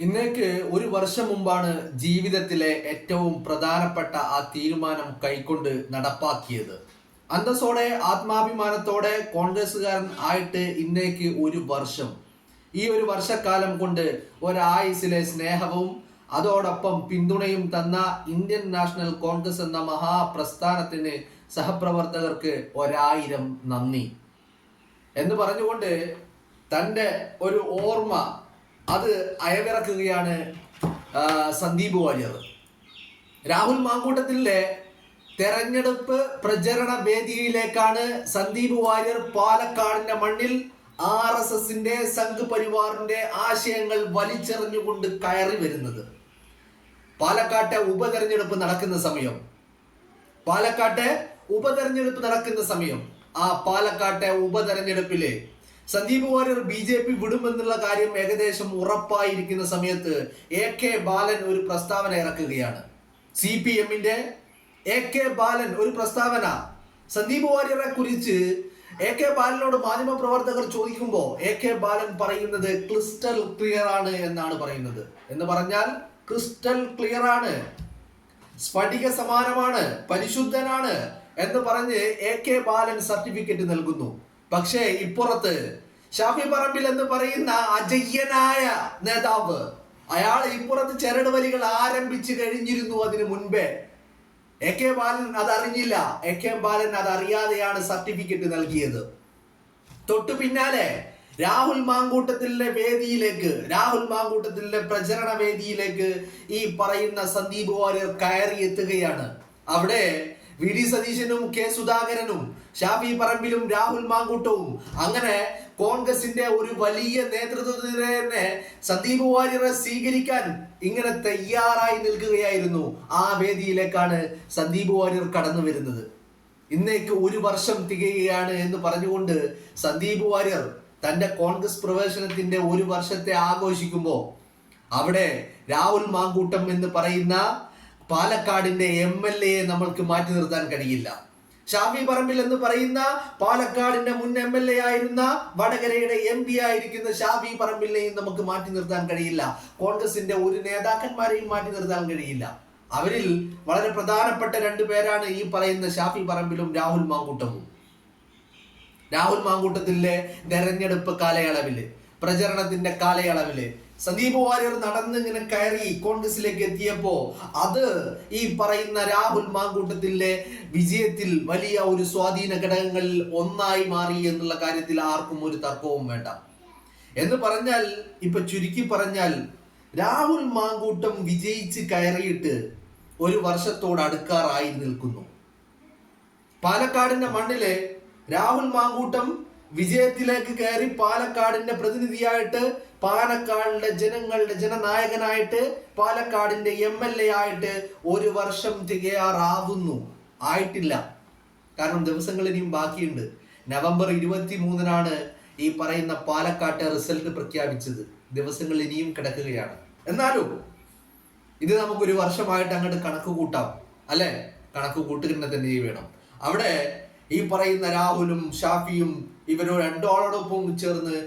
ഇന്നേക്ക് ഒരു വർഷം മുമ്പാണ് ജീവിതത്തിലെ ഏറ്റവും പ്രധാനപ്പെട്ട ആ തീരുമാനം കൈക്കൊണ്ട് നടപ്പാക്കിയത്. അന്തസ്സോടെ ആത്മാഭിമാനത്തോടെ കോൺഗ്രസ്സുകാരൻ ആയിട്ട് ഇന്നേക്ക് ഒരു വർഷം. ഈ ഒരു വർഷക്കാലം കൊണ്ട് ഒരായുസിലെ സ്നേഹവും അതോടൊപ്പം പിന്തുണയും തന്ന ഇന്ത്യൻ നാഷണൽ കോൺഗ്രസ് എന്ന മഹാപ്രസ്ഥാനത്തിന് സഹപ്രവർത്തകർക്ക് 1000 നന്ദി എന്ന് പറഞ്ഞുകൊണ്ട് തൻ്റെ ഒരു ഓർമ്മ അത് അയവിറക്കുകയാണ് സന്ദീപ് വാര്യർ. രാഹുൽ മാങ്കൂട്ടത്തിലെ തെരഞ്ഞെടുപ്പ് പ്രചരണ വേദിയിലേക്കാണ് സന്ദീപ് വാര്യർ പാലക്കാടിന്റെ മണ്ണിൽ RSSന്റെ സംഘ് പരിവാറിന്റെ ആശയങ്ങൾ വലിച്ചെറിഞ്ഞുകൊണ്ട് കയറി വരുന്നത്. പാലക്കാട്ടെ ഉപതെരഞ്ഞെടുപ്പ് നടക്കുന്ന സമയം ആ പാലക്കാട്ടെ ഉപതെരഞ്ഞെടുപ്പിലെ സന്ദീപ് വാര്യർ BJP വിടുമെന്നുള്ള കാര്യം ഏകദേശം ഉറപ്പായിരിക്കുന്ന സമയത്ത് AK ബാലൻ ഒരു പ്രസ്താവന ഇറക്കുകയാണ്. CPMന്റെ AK ബാലൻ ഒരു പ്രസ്താവന സന്ദീപ് വാര്യരെ കുറിച്ച് AK ബാലനോട് മാധ്യമപ്രവർത്തകർ ചോദിക്കുമ്പോൾ AK ബാലൻ പറയുന്നത് ക്രിസ്റ്റൽ ക്ലിയർ ആണ് എന്നാണ് പറയുന്നത്. എന്ന് പറഞ്ഞാൽ ക്രിസ്റ്റൽ ക്ലിയർ ആണ്, സ്ഫടിക സമാനമാണ്, പരിശുദ്ധനാണ് എന്ന് പറഞ്ഞ് AK ബാലൻ സർട്ടിഫിക്കറ്റ് നൽകുന്നു. പക്ഷേ ഇപ്പുറത്ത് ഷാഫി പറമ്പിൽ എന്ന് പറയുന്ന അജയ്യനായ നേതാവ്, അയാൾ ഇപ്പുറത്ത് ചരട് വലികൾ ആരംഭിച്ചു കഴിഞ്ഞിരുന്നു അതിനു മുൻപേ. AK ബാലൻ അതറിഞ്ഞില്ല. AK ബാലൻ അതറിയാതെയാണ് സർട്ടിഫിക്കറ്റ് നൽകിയത്. തൊട്ടു പിന്നാലെ രാഹുൽ മാങ്കൂട്ടത്തിലെ പ്രചരണ വേദിയിലേക്ക് ഈ പറയുന്ന സന്ദീപ് വാര്യർ കയറി എത്തുകയാണ്. അവിടെ VD സതീശനും K സുധാകരനും ഷാഫി പറമ്പിലും രാഹുൽ മാങ്കൂട്ടവും അങ്ങനെ കോൺഗ്രസിന്റെ ഒരു വലിയ നേതൃത്വത്തിന് തന്നെ സന്ദീപ് വാര്യരെ സ്വീകരിക്കാൻ ഇങ്ങനെ തയ്യാറായി നിൽക്കുകയായിരുന്നു. ആ വേദിയിലേക്കാണ് സന്ദീപ് വാര്യർ കടന്നു വരുന്നത്. ഇന്നേക്ക് ഒരു വർഷം തികയുകയാണ് എന്ന് പറഞ്ഞുകൊണ്ട് സന്ദീപ് വാര്യർ തന്റെ കോൺഗ്രസ് പ്രവേശനത്തിന്റെ ഒരു വർഷത്തെ ആഘോഷിക്കുമ്പോൾ അവിടെ രാഹുൽ മാങ്കൂട്ടം എന്ന് പറയുന്ന പാലക്കാടിന്റെ MLA നമ്മൾക്ക് മാറ്റി നിർത്താൻ കഴിയില്ല. ഷാഫി പറമ്പിൽ എന്ന് പറയുന്ന പാലക്കാടിന്റെ മുൻ MLA ആയിരുന്ന വടകരയുടെ MP ആയിരിക്കുന്ന ഷാഫി പറമ്പിലിനെയും നമുക്ക് മാറ്റി നിർത്താൻ കഴിയില്ല. കോൺഗ്രസിന്റെ ഒരു നേതാക്കന്മാരെയും മാറ്റി നിർത്താൻ കഴിയില്ല. അവരിൽ വളരെ പ്രധാനപ്പെട്ട 2 പേരാണ് ഈ പറയുന്ന ഷാഫി പറമ്പിലും രാഹുൽ മാങ്കൂട്ടവും. രാഹുൽ മാങ്കൂട്ടത്തിലെ തെരഞ്ഞെടുപ്പ് കാലയളവില്, പ്രചരണത്തിന്റെ കാലയളവില് സന്ദീപ് വാര്യർ നടന്നിങ്ങനെ കയറി കോൺഗ്രസിലേക്ക് എത്തിയപ്പോ അത് ഈ പറയുന്ന രാഹുൽ മാങ്കൂട്ടത്തിലെ വിജയത്തിൽ വലിയ ഒരു സ്വാധീന ഘടകങ്ങളിൽ ഒന്നായി മാറി എന്നുള്ള കാര്യത്തിൽ ആർക്കും ഒരു തർക്കവും വേണ്ട. എന്ന് പറഞ്ഞാൽ ഇപ്പൊ ചുരുക്കി പറഞ്ഞാൽ രാഹുൽ മാങ്കൂട്ടം വിജയിച്ച് കയറിയിട്ട് ഒരു വർഷത്തോട് അടുക്കാറായി നിൽക്കുന്നു. പാലക്കാടിന്റെ മണ്ണിലെ രാഹുൽ മാങ്കൂട്ടം വിജയത്തിലേക്ക് കയറി പാലക്കാടിന്റെ പ്രതിനിധിയായിട്ട്, പാലക്കാടിന്റെ ജനങ്ങളുടെ ജനനായകനായിട്ട്, പാലക്കാടിന്റെ MLA ആയിട്ട് ഒരു വർഷം തികയാറാവുന്നു. ആയിട്ടില്ല, കാരണം ദിവസങ്ങൾ ഇനിയും ബാക്കിയുണ്ട്. നവംബർ 23-നാണ് ഈ പറയുന്ന പാലക്കാട്ടെ റിസൾട്ട് പ്രഖ്യാപിച്ചത്. ദിവസങ്ങൾ ഇനിയും കിടക്കുകയാണ്. എന്നാലും ഇത് നമുക്കൊരു വർഷമായിട്ട് അങ്ങോട്ട് കണക്ക് കൂട്ടാം, അല്ലെ? കണക്ക് കൂട്ടുക തന്നെ വേണം. അവിടെ ഈ പറയുന്ന രാഹുലും ഷാഫിയും ഇവരോ രണ്ടോടൊപ്പം ചേർന്ന്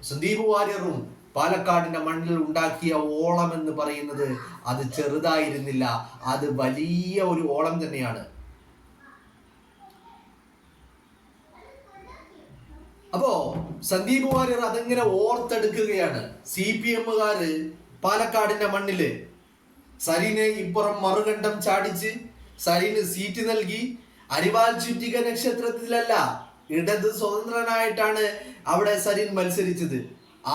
സന്ദീപ് വാര്യറും പാലക്കാടിന്റെ മണ്ണിൽ ഉണ്ടാക്കിയ ഓളം എന്ന് പറയുന്നത് അത് ചെറുതായിരുന്നില്ല, അത് വലിയ ഒരു ഓളം തന്നെയാണ്. അപ്പോ സന്ദീപ് വാര്യർ അതെങ്ങനെ ഓർത്തെടുക്കുകയാണ്. CPMകാര് പാലക്കാടിന്റെ മണ്ണില് സരീനെ ഇപ്പുറം മറുകണ്ഠം ചാടിച്ച് സരീന് സീറ്റ് നൽകി. അരിവാൾ ചുറ്റിക നക്ഷത്രത്തിലല്ല, ഇടത് സ്വതന്ത്രനായിട്ടാണ് അവിടെ സരീൻ മത്സരിച്ചത്.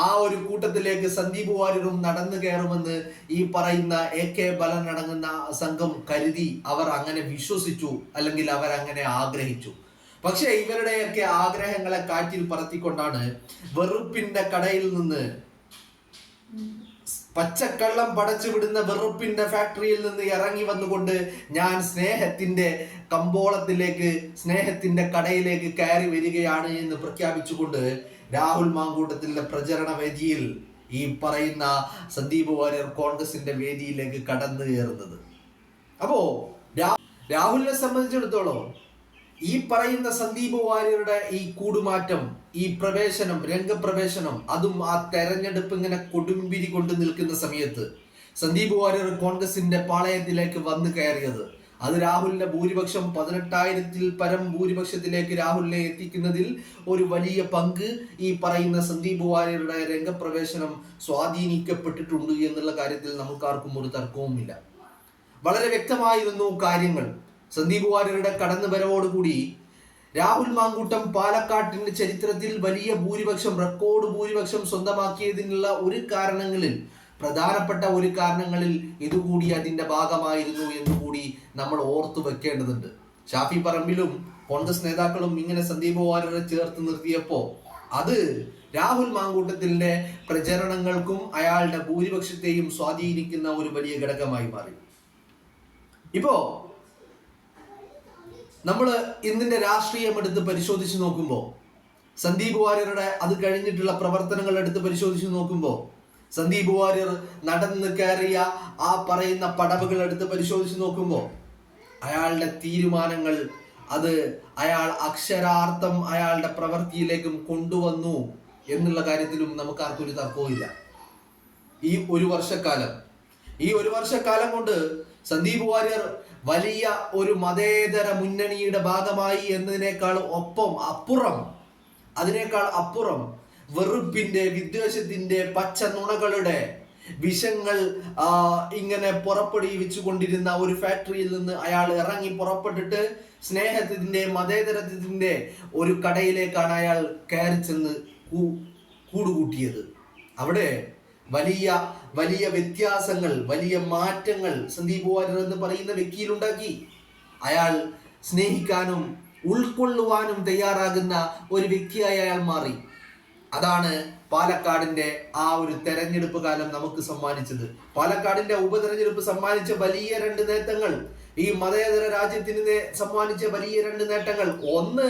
ആ ഒരു കൂട്ടത്തിലേക്ക് സന്ദീപ് വാര്യറും നടന്നു കയറുമെന്ന് ഈ പറയുന്ന AK ബാലൻ അടങ്ങുന്ന സംഘം കരുതി. അവർ അങ്ങനെ വിശ്വസിച്ചു, അല്ലെങ്കിൽ അവർ അങ്ങനെ ആഗ്രഹിച്ചു. പക്ഷെ ഇവരുടെയൊക്കെ ആഗ്രഹങ്ങളെ കാറ്റിൽ പറത്തിക്കൊണ്ടാണ് വെറുപ്പിന്റെ കടയിൽ നിന്ന്, പച്ചക്കള്ളം പടച്ചു വിടുന്ന വെറുപ്പിന്റെ ഫാക്ടറിയിൽ നിന്ന് ഇറങ്ങി വന്നുകൊണ്ട് ഞാൻ സ്നേഹത്തിന്റെ കമ്പോളത്തിലേക്ക്, സ്നേഹത്തിന്റെ കടയിലേക്ക് കയറി വരികയാണ് എന്ന് പ്രഖ്യാപിച്ചുകൊണ്ട് രാഹുൽ മാങ്കൂട്ടത്തിലെ പ്രചരണ വേദിയിൽ ഈ പറയുന്ന സന്ദീപ് വാര്യർ കോൺഗ്രസിന്റെ വേദിയിലേക്ക് കടന്നു കയറുന്നത്. അപ്പോ രാഹുലിനെ സംബന്ധിച്ചിടത്തോളം ഈ പറയുന്ന സന്ദീപ് വാര്യരുടെ ഈ കൂടുമാറ്റം, ഈ പ്രവേശനം, രംഗപ്രവേശനം, അതും ആ തെരഞ്ഞെടുപ്പ് ഇങ്ങനെ കൊടുമ്പിരി കൊണ്ട് നിൽക്കുന്ന സമയത്ത് സന്ദീപ് വാര്യർ കോൺഗ്രസിന്റെ പാളയത്തിലേക്ക് വന്നു കയറിയത്, അത് രാഹുലിന്റെ ഭൂരിപക്ഷം 18,000-ൽ പരം ഭൂരിപക്ഷത്തിലേക്ക് രാഹുലിനെ എത്തിക്കുന്നതിൽ ഒരു വലിയ പങ്ക് ഈ പറയുന്ന സന്ദീപ് വാര്യരുടെ രംഗപ്രവേശനം സ്വാധീനിക്കപ്പെട്ടിട്ടുണ്ട് എന്നുള്ള കാര്യത്തിൽ നമുക്കാർക്കും ഒരു തർക്കവുമില്ല. വളരെ വ്യക്തമായിരുന്നു കാര്യങ്ങൾ. സന്ദീപ് വാര്യരുടെ കടന്നുവരവോടുകൂടി രാഹുൽ മാങ്കൂട്ടം പാലക്കാട്ടിന്റെ ചരിത്രത്തിൽ വലിയ ഭൂരിപക്ഷം, റെക്കോർഡ് ഭൂരിപക്ഷം സ്വന്തമാക്കിയതിനുള്ള പ്രധാനപ്പെട്ട ഒരു കാരണങ്ങളിൽ ഇതുകൂടി അതിന്റെ ഭാഗമായിരുന്നു എന്നുകൂടി നമ്മൾ ഓർത്തു വെക്കേണ്ടതുണ്ട്. ഷാഫി പറമ്പിലും കോൺഗ്രസ് നേതാക്കളും ഇങ്ങനെ സന്ദീപ് വാര്യരെ ചേർത്ത് നിർത്തിയപ്പോ അത് രാഹുൽ മാങ്കൂട്ടത്തിന്റെ പ്രചരണങ്ങൾക്കും അയാളുടെ ഭൂരിപക്ഷത്തെയും സ്വാധീനിക്കുന്ന ഒരു വലിയ ഘടകമായി മാറി. ഇപ്പോ നമ്മൾ ഇന്നിന്റെ രാഷ്ട്രീയം എടുത്ത് പരിശോധിച്ച് നോക്കുമ്പോൾ, സന്ദീപ് വാര്യരുടെ അത് കഴിഞ്ഞിട്ടുള്ള പ്രവർത്തനങ്ങൾ എടുത്ത് പരിശോധിച്ച് നോക്കുമ്പോൾ, സന്ദീപ് വാര്യർ നടന്ന് കയറിയ ആ പറയുന്ന പടവുകൾ എടുത്ത് പരിശോധിച്ച് നോക്കുമ്പോൾ, അയാളുടെ തീരുമാനങ്ങൾ അത് അയാൾ അക്ഷരാർത്ഥം അയാളുടെ പ്രവൃത്തിയിലേക്കും കൊണ്ടുവന്നു എന്നുള്ള കാര്യത്തിലും നമുക്ക് ആർക്കും ഒരു തർക്കവുമില്ല. ഈ ഒരു വർഷക്കാലം കൊണ്ട് സന്ദീപ് വാര്യർ വലിയ ഒരു മതേതര മുന്നണിയുടെ ഭാഗമായി എന്നതിനേക്കാൾ അപ്പുറം വെറുപ്പിന്റെ, വിദ്വേഷത്തിന്റെ, പച്ച നുണകളുടെ വിഷങ്ങൾ ഇങ്ങനെ പുറപ്പെടുവിച്ചു കൊണ്ടിരുന്ന ഒരു ഫാക്ടറിയിൽ നിന്ന് അയാൾ ഇറങ്ങി പുറപ്പെട്ടിട്ട് സ്നേഹത്തിന്റെ, മതേതരത്വത്തിന്റെ ഒരു കടയിലേക്കാണ് അയാൾ കയറി ചെന്ന് കൂടുകൂട്ടിയത്. അവിടെ വലിയ വലിയ വ്യത്യാസങ്ങൾ, വലിയ മാറ്റങ്ങൾ സന്ദീപ് വാര്യർ എന്ന് പറയുന്ന വ്യക്തിയിലുണ്ടാക്കി. അയാൾ സ്നേഹിക്കാനും ഉൾക്കൊള്ളുവാനും തയ്യാറാകുന്ന ഒരു വ്യക്തിയായി അയാൾ മാറി. അതാണ് പാലക്കാടിന്റെ ആ ഒരു തെരഞ്ഞെടുപ്പ് കാലം നമുക്ക് സമ്മാനിച്ചത്. പാലക്കാടിന്റെ ഉപതെരഞ്ഞെടുപ്പ് സമ്മാനിച്ച വലിയ 2 നേട്ടങ്ങൾ, ഈ മതേതര രാജ്യത്തിന് സമ്മാനിച്ച വലിയ 2 നേട്ടങ്ങൾ, ഒന്ന്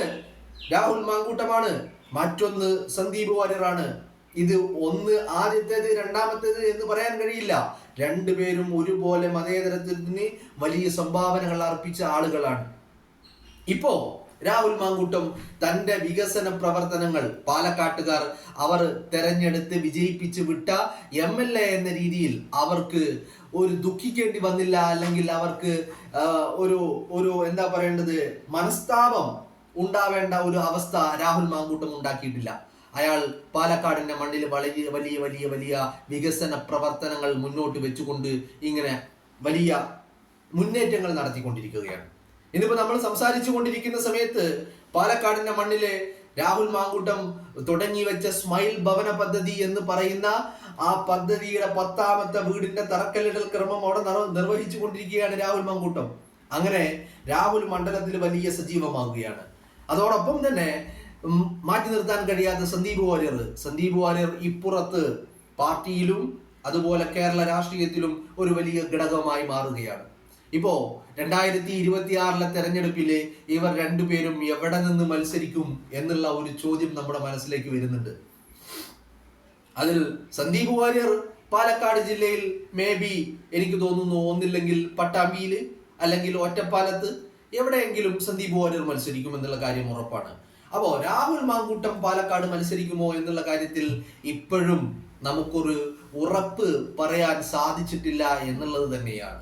രാഹുൽ മാങ്കൂട്ടമാണ്, മറ്റൊന്ന് സന്ദീപ് വാര്യറാണ്. ഇത് ഒന്ന് ആദ്യത്തേത് രണ്ടാമത്തേത് എന്ന് പറയാൻ കഴിയില്ല. രണ്ടുപേരും ഒരുപോലെ മതേതരത്വത്തിന് വലിയ സംഭാവനകൾ അർപ്പിച്ച ആളുകളാണ്. ഇപ്പോ രാഹുൽ മാങ്കൂട്ടം തന്റെ വികസന പ്രവർത്തനങ്ങൾ പാലക്കാട്ടുകാർ അവർ തെരഞ്ഞെടുത്ത് വിജയിപ്പിച്ചു വിട്ട MLA എന്ന രീതിയിൽ അവർക്ക് ഒരു ദുഃഖിക്കേണ്ടി വന്നില്ല, അല്ലെങ്കിൽ അവർക്ക് ഒരു എന്താ പറയേണ്ടത്, മനസ്താപം ഉണ്ടാവേണ്ട ഒരു അവസ്ഥ രാഹുൽ മാങ്കൂട്ടം ഉണ്ടാക്കിയിട്ടില്ല. അയാൾ പാലക്കാടിന്റെ മണ്ണിൽ വലിയ വലിയ വലിയ വലിയ വികസന പ്രവർത്തനങ്ങൾ മുന്നോട്ട് വെച്ചുകൊണ്ട് ഇങ്ങനെ വലിയ മുന്നേറ്റങ്ങൾ നടത്തിക്കൊണ്ടിരിക്കുകയാണ്. ഇന്നിപ്പോ നമ്മൾ സംസാരിച്ചു കൊണ്ടിരിക്കുന്ന സമയത്ത് പാലക്കാടിന്റെ മണ്ണിലെ രാഹുൽ മാങ്കൂട്ടം തുടങ്ങി വെച്ച സ്മൈൽ ഭവന പദ്ധതി എന്ന് പറയുന്ന ആ പദ്ധതിയുടെ 10ാമത്തെ വീടിന്റെ തറക്കല്ലിടൽ ക്രമം അവിടെ നിർവഹിച്ചു കൊണ്ടിരിക്കുകയാണ് രാഹുൽ മാങ്കൂട്ടം. അങ്ങനെ രാഹുൽ മണ്ഡലത്തിൽ വലിയ സജീവമാകുകയാണ്. അതോടൊപ്പം തന്നെ മാറ്റി നിർത്താൻ കഴിയാത്ത സന്ദീപ് വാര്യർ ഇപ്പുറത്ത് പാർട്ടിയിലും അതുപോലെ കേരള രാഷ്ട്രീയത്തിലും ഒരു വലിയ ഘടകമായി മാറുകയാണ്. ഇപ്പോ 2026 തെരഞ്ഞെടുപ്പില് ഇവർ രണ്ടുപേരും എവിടെ നിന്ന് മത്സരിക്കും എന്നുള്ള ഒരു ചോദ്യം നമ്മുടെ മനസ്സിലേക്ക് വരുന്നുണ്ട്. അതിൽ സന്ദീപ് വാര്യർ പാലക്കാട് ജില്ലയിൽ എനിക്ക് തോന്നുന്നു ഒന്നില്ലെങ്കിൽ പട്ടാമ്പിയില് അല്ലെങ്കിൽ ഒറ്റപ്പാലത്ത് എവിടെയെങ്കിലും സന്ദീപ് വാര്യർ മത്സരിക്കും എന്നുള്ള കാര്യം ഉറപ്പാണ്. അപ്പോ രാഹുൽ മാങ്കൂട്ടം പാലക്കാട് മത്സരിക്കുമോ എന്നുള്ള കാര്യത്തിൽ ഇപ്പോഴും നമുക്കൊരു ഉറപ്പ് പറയാൻ സാധിച്ചിട്ടില്ല എന്നുള്ളത് തന്നെയാണ്.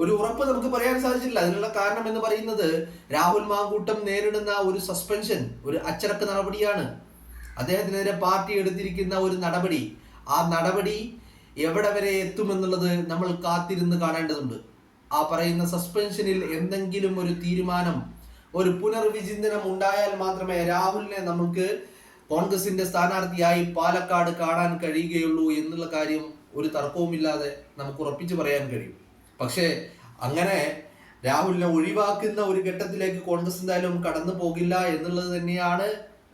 ഒരു ഉറപ്പ് നമുക്ക് പറയാൻ സാധിച്ചിട്ടില്ല. അതിനുള്ള കാരണം എന്ന് പറയുന്നത് രാഹുൽ മാങ്കൂട്ടം നേരിടുന്ന ഒരു സസ്പെൻഷൻ, ഒരു അച്ചടക്ക നടപടിയാണ്. അദ്ദേഹത്തിനെതിരെ പാർട്ടി എടുത്തിരിക്കുന്ന ഒരു നടപടി, ആ നടപടി എവിടെ വരെ എത്തുമെന്നുള്ളത് നമ്മൾ കാത്തിരുന്ന് കാണേണ്ടതുണ്ട്. ആ പറയുന്ന സസ്പെൻഷനിൽ എന്തെങ്കിലും ഒരു തീരുമാനം, ഒരു പുനർവിചിന്തനം ഉണ്ടായാൽ മാത്രമേ രാഹുലിനെ നമുക്ക് കോൺഗ്രസിന്റെ സ്ഥാനാർത്ഥിയായി പാലക്കാട് കാണാൻ കഴിയുകയുള്ളൂ എന്നുള്ള കാര്യം ഒരു തർക്കവുമില്ലാതെ നമുക്ക് ഉറപ്പിച്ചു പറയാൻ കഴിയും. പക്ഷേ അങ്ങനെ രാഹുലിനെ ഒഴിവാക്കുന്ന ഒരു ഘട്ടത്തിലേക്ക് കോൺഗ്രസ് എന്തായാലും കടന്നു പോകില്ല എന്നുള്ളത് തന്നെയാണ്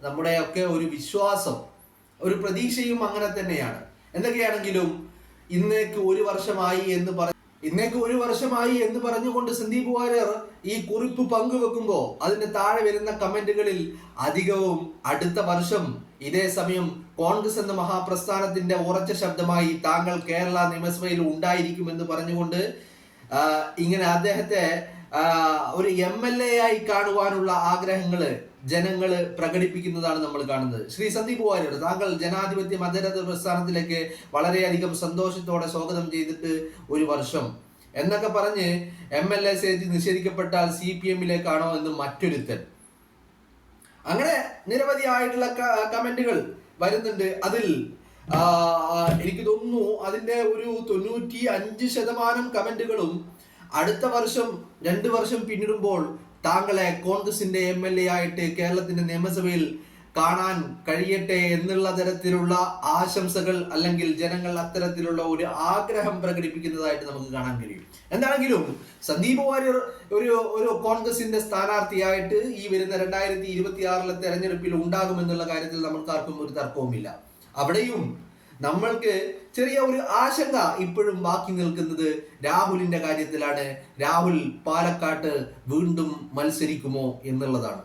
നമ്മുടെയൊക്കെ ഒരു വിശ്വാസം, ഒരു പ്രതീക്ഷയും അങ്ങനെ തന്നെയാണ്. എന്തൊക്കെയാണെങ്കിലും ഇന്നേക്ക് ഒരു വർഷമായി എന്ന് പറഞ്ഞുകൊണ്ട് സന്ദീപ് വാര്യർ ഈ കുറിപ്പ് പങ്കുവെക്കുമ്പോൾ അതിന്റെ താഴെ വരുന്ന കമന്റുകളിൽ അധികവും അടുത്ത വർഷം ഇതേ സമയം കോൺഗ്രസ് എന്ന മഹാപ്രസ്ഥാനത്തിന്റെ ഉറച്ച ശബ്ദമായി താങ്കൾ കേരള നിയമസഭയിൽ ഉണ്ടായിരിക്കുമെന്ന് പറഞ്ഞുകൊണ്ട് ഇങ്ങനെ അദ്ദേഹത്തെ ഒരു MLA ആയി കാണുവാനുള്ള ആഗ്രഹങ്ങള് ജനങ്ങള് പ്രകടിപ്പിക്കുന്നതാണ് നമ്മൾ കാണുന്നത്. ശ്രീ സന്ദീപ് വാര്യർ, താങ്കൾ ജനാധിപത്യ മതേതര പ്രസ്ഥാനത്തിലേക്ക് വളരെയധികം സന്തോഷത്തോടെ സ്വാഗതം ചെയ്തിട്ട് 1 വർഷം എന്നൊക്കെ പറഞ്ഞ് MLA സീറ്റ് നിഷേധിക്കപ്പെട്ടാൽ CPM-ലേക്കാണോ എന്ന് മറ്റൊരുത്തൻ. അങ്ങനെ നിരവധിയായിട്ടുള്ള കമന്റുകൾ വരുന്നുണ്ട്. അതിൽ എനിക്ക് തോന്നുന്നു അതിന്റെ ഒരു 95% കമന്റുകളും അടുത്ത വർഷം 2 വർഷം പിന്നിടുമ്പോൾ താങ്കളെ കോൺഗ്രസിന്റെ MLA ആയിട്ട് കേരളത്തിന്റെ നിയമസഭയിൽ കാണാൻ കഴിയട്ടെ എന്നുള്ള തരത്തിലുള്ള ആശംസകൾ, അല്ലെങ്കിൽ ജനങ്ങൾ അത്തരത്തിലുള്ള ഒരു ആഗ്രഹം പ്രകടിപ്പിക്കുന്നതായിട്ട് നമുക്ക് കാണാൻ കഴിയും. എന്താണെങ്കിലും സന്ദീപ് വാര്യർ ഒരു കോൺഗ്രസിന്റെ സ്ഥാനാർത്ഥിയായിട്ട് ഈ വരുന്ന 2026 തെരഞ്ഞെടുപ്പിൽ ഉണ്ടാകുമെന്നുള്ള കാര്യത്തിൽ നമ്മൾക്കാർക്കും ഒരു തർക്കവുമില്ല. അവിടെയും നമ്മൾക്ക് ചെറിയ ഒരു ആശങ്ക ഇപ്പോഴും ബാക്കി നിൽക്കുന്നത് രാഹുലിന്റെ കാര്യത്തിലാണ്. രാഹുൽ പാലക്കാട്ട് വീണ്ടും മത്സരിക്കുമോ എന്നുള്ളതാണ്.